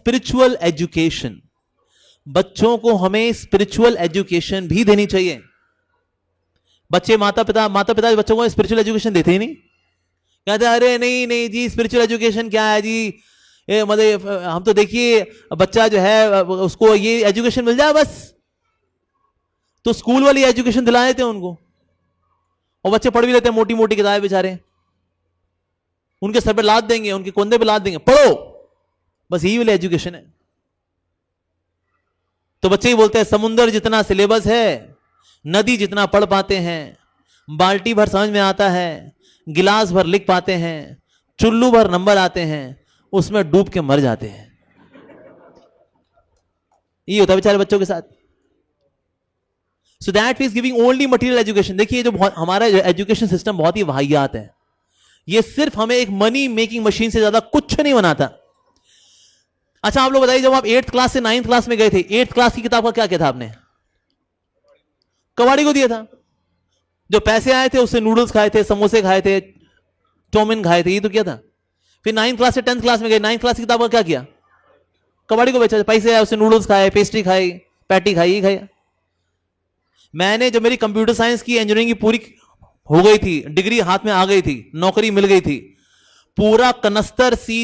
Spiritual education. बच्चों को हमें स्पिरिचुअल एजुकेशन भी देनी चाहिए। बच्चे माता पिता बच्चों को स्पिरिचुअल एजुकेशन देते ही नहीं। कहते अरे नहीं नहीं जी, स्पिरिचुअल एजुकेशन क्या है जी, मतलब हम तो देखिए बच्चा जो है उसको ये एजुकेशन मिल जाए बस, तो स्कूल वाली एजुकेशन दिला देते हैं उनको, और बच्चे पढ़ भी लेते हैं मोटी मोटी किताबें बेचारे, उनके सर पे लाद देंगे, उनके कंधे पे लाद देंगे, पढ़ो, बस यही वाली एजुकेशन है। तो बच्चे ही बोलते हैं समुंदर जितना सिलेबस है, नदी जितना पढ़ पाते हैं, बाल्टी भर समझ में आता है, गिलास भर लिख पाते हैं, चुल्लू भर नंबर आते हैं, उसमें डूब के मर जाते हैं। ये होता है बेचारे बच्चों के साथ। So that is giving only material education. देखिए जो हमारा एजुकेशन सिस्टम बहुत ही वाहियात है, ये सिर्फ हमें एक मनी मेकिंग मशीन से ज्यादा कुछ नहीं बनाता। अच्छा आप लोग बताइए, जब आप 8th क्लास से 9th क्लास में गए थे, 8th क्लास की किताब का क्या किया था आपने? कबाड़ी को दिया था। जो पैसे आए थे उससे नूडल्स खाए थे, समोसे खाए थे, चाउमीन खाए थे, ये तो किया था। फिर 9th क्लास से 10th क्लास में गए, 9th क्लास की किताब का क्या किया? कबाड़ी को बेचा, पैसे आए उससे नूडल्स खाए, पेस्ट्री खाई, पैटी खाई, ये खाया। मैंने जब मेरी कंप्यूटर साइंस की इंजीनियरिंग की पूरी हो गई थी, डिग्री हाथ में आ गई थी, नौकरी मिल गई थी, पूरा कनस्तर C++,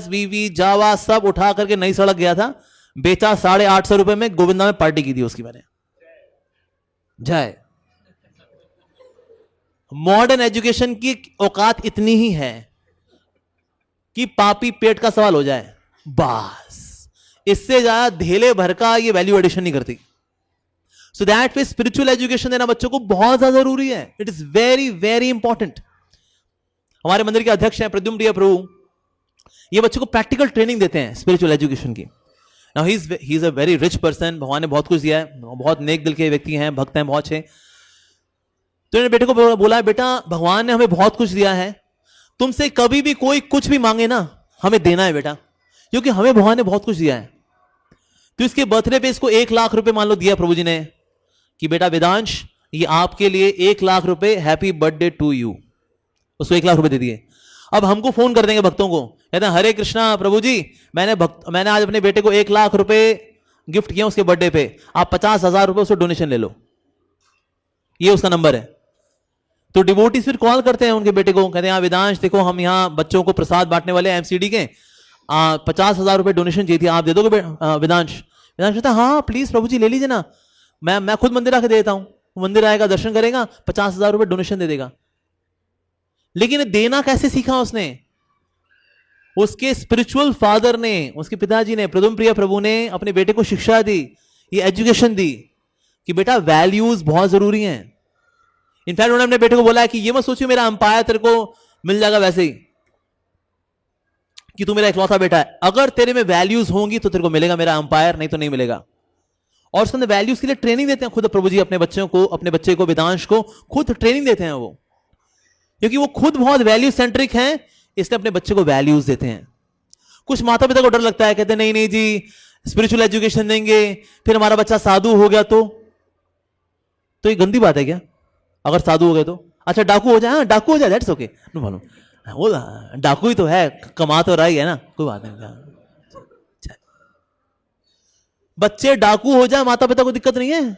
VB, जावा सब उठा करके नई सड़क गया था, बेचा 850 रुपए में, गोविंदा में पार्टी की थी उसकी मैंने। जय। मॉडर्न एजुकेशन की औकात इतनी ही है कि पापी पेट का सवाल हो जाए, बस, इससे ज्यादा धेले भर का ये वैल्यू एडिशन नहीं करती। So that way spiritual education देना बच्चों को बहुत ज्यादा जरूरी है। It is very very important. हमारे मंदिर के अध्यक्ष हैं प्रद्युम्न प्रिय प्रभु, ये बच्चों को प्रैक्टिकल ट्रेनिंग देते हैं स्पिरिचुअल एजुकेशन की। Now he is a very rich person, भगवान ने बहुत कुछ दिया है, बहुत नेक दिल के व्यक्ति हैं, भक्त हैं बहुत अच्छे। तो इन्होंने बेटे को बोला, बेटा भगवान ने हमें बहुत कुछ दिया है, तुमसे कभी भी कोई कुछ भी मांगे ना, हमें देना है बेटा, क्योंकि हमें भगवान ने बहुत कुछ दिया है। तो इसके बर्थडे पे इसको 1 लाख रुपए मान लो दिया प्रभु जी ने, कि बेटा वेदांश ये आपके लिए 1 लाख रुपए, हैप्पी बर्थडे टू यू। उसको 1 लाख रुपए दे दिए। अब हमको फोन कर देंगे भक्तों को, कहते हैं हरे कृष्णा प्रभु जी, मैंने आज अपने बेटे को 1 लाख रुपए गिफ्ट किया उसके बर्थडे पे, आप 50,000 रुपए उससे डोनेशन ले लो, ये उसका नंबर है। तो डिवोटीज फिर कॉल करते हैं उनके बेटे को, कहते हैं वेदांश देखो हम यहाँ बच्चों को प्रसाद बांटने वाले एमसीडी के, 50,000 रुपए डोनेशन चाहिए थी, आप दे दोगे वेदांश? वेदांश कहता है हाँ प्लीज प्रभु जी ले लीजिए ना, मैं खुद मंदिर आके दे देता हूं। मंदिर आएगा, दर्शन करेगा, 50,000 रुपए डोनेशन दे देगा। लेकिन देना कैसे सीखा उसने? उसके स्पिरिचुअल फादर ने, उसके पिताजी ने, प्रद्युम्न प्रिय प्रभु ने अपने बेटे को शिक्षा दी, ये एजुकेशन दी कि बेटा वैल्यूज बहुत जरूरी हैं। इनफैक्ट उन्होंने अपने बेटे को बोला है कि ये मत सोचिए मेरा अंपायर तेरे को मिल जाएगा वैसे ही, कि तू मेरा इकलौता बेटा है, अगर तेरे में वैल्यूज होंगी तो तेरे को मिलेगा मेरा अंपायर, नहीं तो नहीं मिलेगा। और उसके अंदर वैल्यूज के लिए ट्रेनिंग देते हैं खुद प्रभु जी अपने बच्चों को, अपने बच्चे को वेदांश को खुद ट्रेनिंग देते हैं वो, क्योंकि वो खुद बहुत वैल्यू सेंट्रिक हैं, इसलिए अपने बच्चे को वैल्यूज देते हैं। कुछ माता पिता को डर लगता है, कहते हैं नहीं नहीं जी स्पिरिचुअल एजुकेशन देंगे फिर हमारा बच्चा साधु हो गया तो ये गंदी बात है क्या? अगर साधु हो गए तो? अच्छा डाकू हो जाए, डाकू हो जाए दैट्स ओके, नो प्रॉब्लम, वो डाकू ही तो है, कमा तो रहा ही है ना, कोई बात नहीं। बच्चे डाकू हो जाए माता पिता को दिक्कत नहीं है,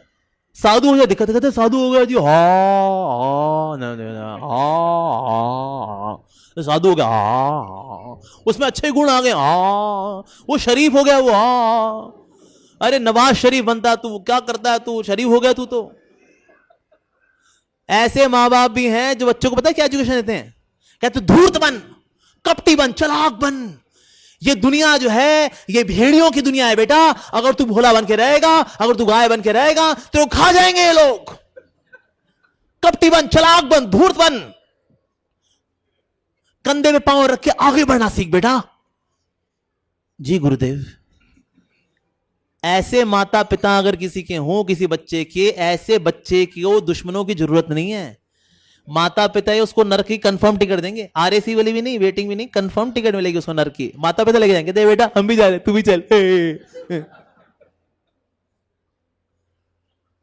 साधु हो जाए दिक्कत, कहते साधु हो गया जी, साधु हो गया, उसमें अच्छे गुण आ गए, वो शरीफ हो गया, वो अरे नवाज शरीफ बनता तू, क्या करता है तू, शरीफ हो गया तू तो। ऐसे माँ बाप भी हैं जो बच्चों को पता है क्या एजुकेशन देते हैं? कहते धूर्त बन, कपटी बन, चालाक बन, ये दुनिया जो है ये भेड़ियों की दुनिया है बेटा, अगर तू भोला बन के रहेगा, अगर तू गाय बन के रहेगा तो खा जाएंगे ये लोग। कपटी बन, चालाक बन, धूर्त बन, कंधे में पांव रख के आगे बढ़ना सीख बेटा। जी गुरुदेव। ऐसे माता पिता अगर किसी के हों, किसी बच्चे के, ऐसे बच्चे को दुश्मनों की जरूरत नहीं है। माता पिता ही उसको नरक की कंफर्म टिकट देंगे, आरएसी वाली भी नहीं, वेटिंग भी नहीं, कंफर्म टिकट मिलेगी उसको नरक की। माता पिता लेके जाएंगे, दे बेटा हम भी जा रहे, तू भी चल।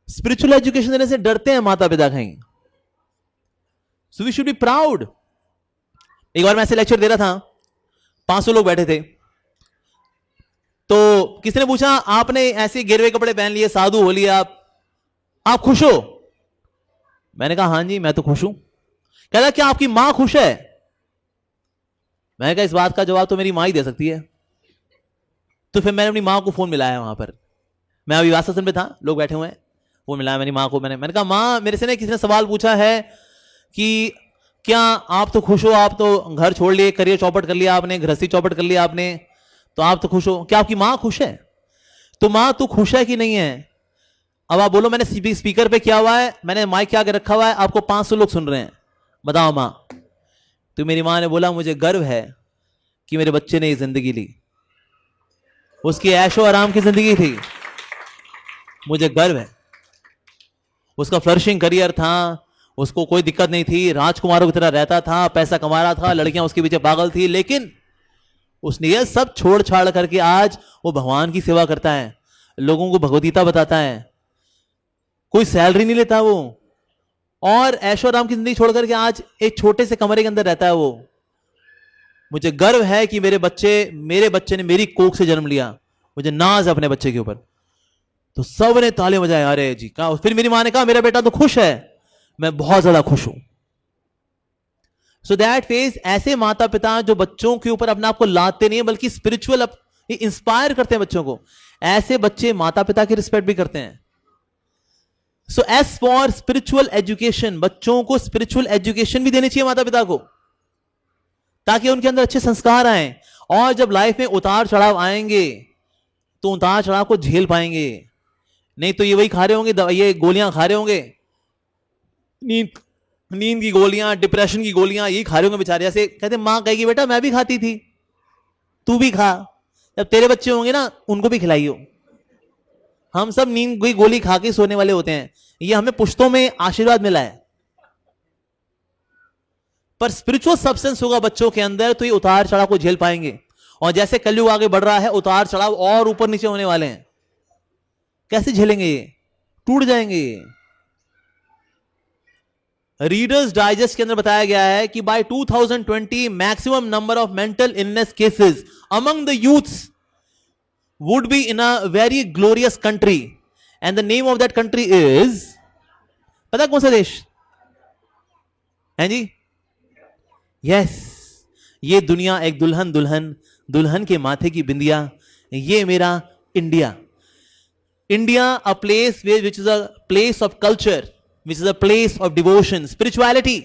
स्पिरिचुअल एजुकेशन देने से डरते हैं माता पिता कहीं। So we should be proud. एक बार मैं ऐसे लेक्चर दे रहा था, 500 लोग बैठे थे, तो किसी ने पूछा आपने ऐसे गिरवे कपड़े पहन लिए, साधु हो लिए आप खुश हो? मैंने कहा हाँ जी मैं तो खुश हूं। कहता क्या आपकी मां खुश है? मैंने कहा इस बात का जवाब तो मेरी मां ही दे सकती है। तो फिर मैंने अपनी मां को फोन मिलाया, वहां पर मैं अभी वासासन पे था, लोग बैठे हुए हैं, फोन मिलाया मेरी मां को। मैंने कहा मां मेरे से ना किसी ने सवाल पूछा है कि क्या आप तो खुश हो, आप तो घर छोड़ लिए, करियर चौपट कर लिया आपने, गृहस्थी चौपट कर लिया आपने, तो आप तो खुश हो, क्या आपकी मां खुश है? तो मां तू खुश है कि नहीं है? अब आप बोलो मैंने स्पीकर पे किया हुआ है, मैंने माइक क्या आगे रखा हुआ है, आपको 500 लोग सुन रहे हैं, बताओ मां। तो मेरी मां ने बोला मुझे गर्व है कि मेरे बच्चे ने ये जिंदगी ली, उसकी ऐशो आराम की जिंदगी थी, मुझे गर्व है। उसका फ्लरिशिंग करियर था, उसको कोई दिक्कत नहीं थी, राजकुमारों की तरह रहता था, पैसा कमा रहा था, लड़कियां उसके पीछे पागल थी, लेकिन उसने ये सब छोड़ छाड़ करके आज वो भगवान की सेवा करता है, लोगों को भगवदगीता बताता है, कोई सैलरी नहीं लेता वो, और ऐशो आराम की जिंदगी छोड़ करके आज एक छोटे से कमरे के अंदर रहता है वो। मुझे गर्व है कि मेरे बच्चे ने मेरी कोख से जन्म लिया, मुझे नाज है अपने बच्चे के ऊपर। तो सब ने ताले बजाए, अरे जी कहा। फिर मेरी मां ने कहा मेरा बेटा तो खुश है, मैं बहुत ज्यादा खुश हूं। सो दैट फेज ऐसे माता पिता जो बच्चों के ऊपर अपने आप को लाते नहीं है, बल्कि स्पिरिचुअल इंस्पायर करते हैं बच्चों को, ऐसे बच्चे माता पिता की रिस्पेक्ट भी करते हैं। So as for spiritual education, बच्चों को स्पिरिचुअल एजुकेशन भी देनी चाहिए माता पिता को, ताकि उनके अंदर अच्छे संस्कार आए, और जब लाइफ में उतार चढ़ाव आएंगे तो उतार चढ़ाव को झेल पाएंगे। नहीं तो ये वही खा रहे होंगे, ये गोलियां खा रहे होंगे, नींद की गोलियां, डिप्रेशन की गोलियां, यही खा रहे होंगे बेचारे। ऐसे कहते मां कहेगी बेटा मैं भी खाती थी, तू भी खा, जब तेरे बच्चे होंगे ना उनको भी खिलाइयो। हम सब नींद की गोली खा के सोने वाले होते हैं, ये हमें पुश्तों में आशीर्वाद मिला है। पर स्पिरिचुअल सब्सटेंस होगा बच्चों के अंदर तो ये उतार चढ़ाव को झेल पाएंगे। और जैसे कलयुग आगे बढ़ रहा है, उतार चढ़ाव और ऊपर नीचे होने वाले हैं, कैसे झेलेंगे ये? टूट जाएंगे ये। रीडर्स डाइजेस्ट के अंदर बताया गया है कि by 2020 maximum number of mental illness cases among the youths would be in a very glorious country, and the name of that country is, पता कौन सा देश है जी? यस, ये दुनिया एक दुल्हन के माथे की बिंदिया, ये मेरा India. India, a place which is a place of culture, which is a place of devotion, spirituality.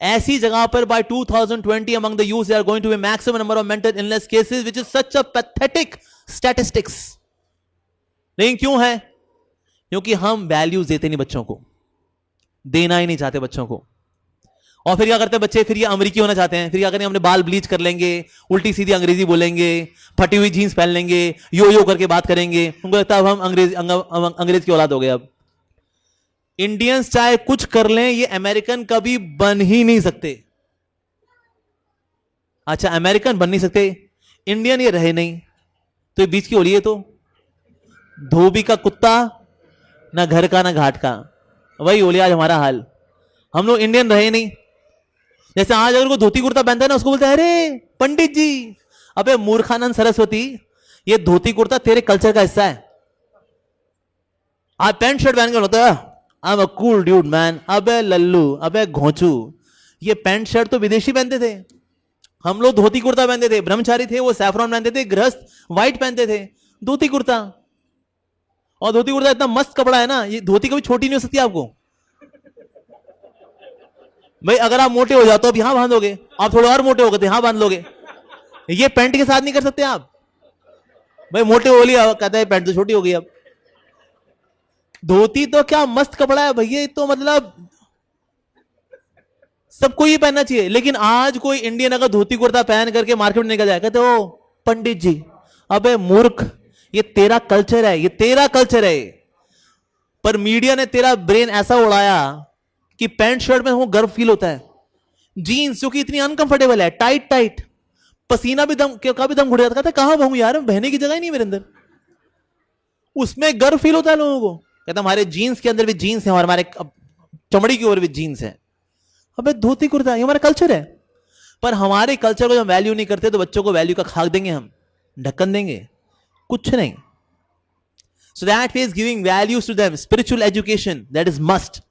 ऐसी जगह पर by 2020 among the youth there are going to be maximum number of mental illness cases, which is such a pathetic statistics. लेकिन क्यों है? क्योंकि हम values देते नहीं बच्चों को, देना ही नहीं चाहते बच्चों को। और फिर क्या करते हैं बच्चे? फिर ये अमेरिकी होना चाहते हैं, फिर क्या करेंगे? अपने बाल ब्लीच कर लेंगे, उल्टी सीधी अंग्रेजी बोलेंगे, फटी हुई जीन्स पहन लेंगे, यो करके बात करेंगे, उनको लगता है अब हम अंग्रेज की औलाद हो गए। अब इंडियंस चाहे कुछ कर लें, ये अमेरिकन कभी बन ही नहीं सकते। अच्छा, अमेरिकन बन नहीं सकते, इंडियन ये रहे नहीं, तो ये बीच की होली है। तो धोबी का कुत्ता, ना घर का ना घाट का, वही होली आज हमारा हाल। हम लोग इंडियन रहे नहीं। जैसे आज अगर कोई धोती कुर्ता पहनता है ना, उसको बोलते हैं अरे पंडित जी। अबे मूर्खानंद सरस्वती, ये धोती कुर्ता तेरे कल्चर का हिस्सा है। आज पैंट शर्ट पहन के होता है I'm a cool dude man। अबे लल्लू, अबे घोंचू, ये पैंट शर्ट तो विदेशी पहनते थे, हम लोग धोती कुर्ता पहनते थे। ब्रह्मचारी थे वो सैफरॉन पहनते थे, गृहस्थ व्हाइट पहनते थे, धोती कुर्ता। और धोती कुर्ता इतना मस्त कपड़ा है ना, ये धोती कभी छोटी नहीं हो सकती आपको। भाई अगर आप मोटे हो जाते हो अब यहां बांधोगे, आप थोड़े और मोटे हो गए तो यहां बांध लोगे, ये पैंट के साथ नहीं कर सकते आप। भाई मोटे हो लिया, कहता है पैंट तो छोटी हो गई। अब धोती तो क्या मस्त कपड़ा है भैया, तो मतलब सबको ये पहनना चाहिए। लेकिन आज कोई इंडियन अगर धोती कुर्ता पहन करके मार्केट में निकल जाए, कहते ओ पंडित जी। अबे मूर्ख, ये तेरा कल्चर है, ये तेरा कल्चर है। पर मीडिया ने तेरा ब्रेन ऐसा उड़ाया कि पैंट शर्ट में हमको गर्व फील होता है, जीन्स जो कि इतनी अनकंफर्टेबल है, टाइट, पसीना भी का भी दम घुट जाता है। कहां बहूं यार, बहने की जगह ही नहीं मेरे अंदर, उसमें गर्व फील होता है लोगों को। कहता हमारे जीन्स के अंदर भी जीन्स है और हमारे चमड़ी की ओर भी जीन्स है। अबे धोती कुर्ता, ये हमारा कल्चर है। पर हमारे कल्चर को जब वैल्यू नहीं करते तो बच्चों को वैल्यू का खाक देंगे, हम ढक्कन देंगे। कुछ नहीं. So that is giving values to them. Spiritual education, that is must.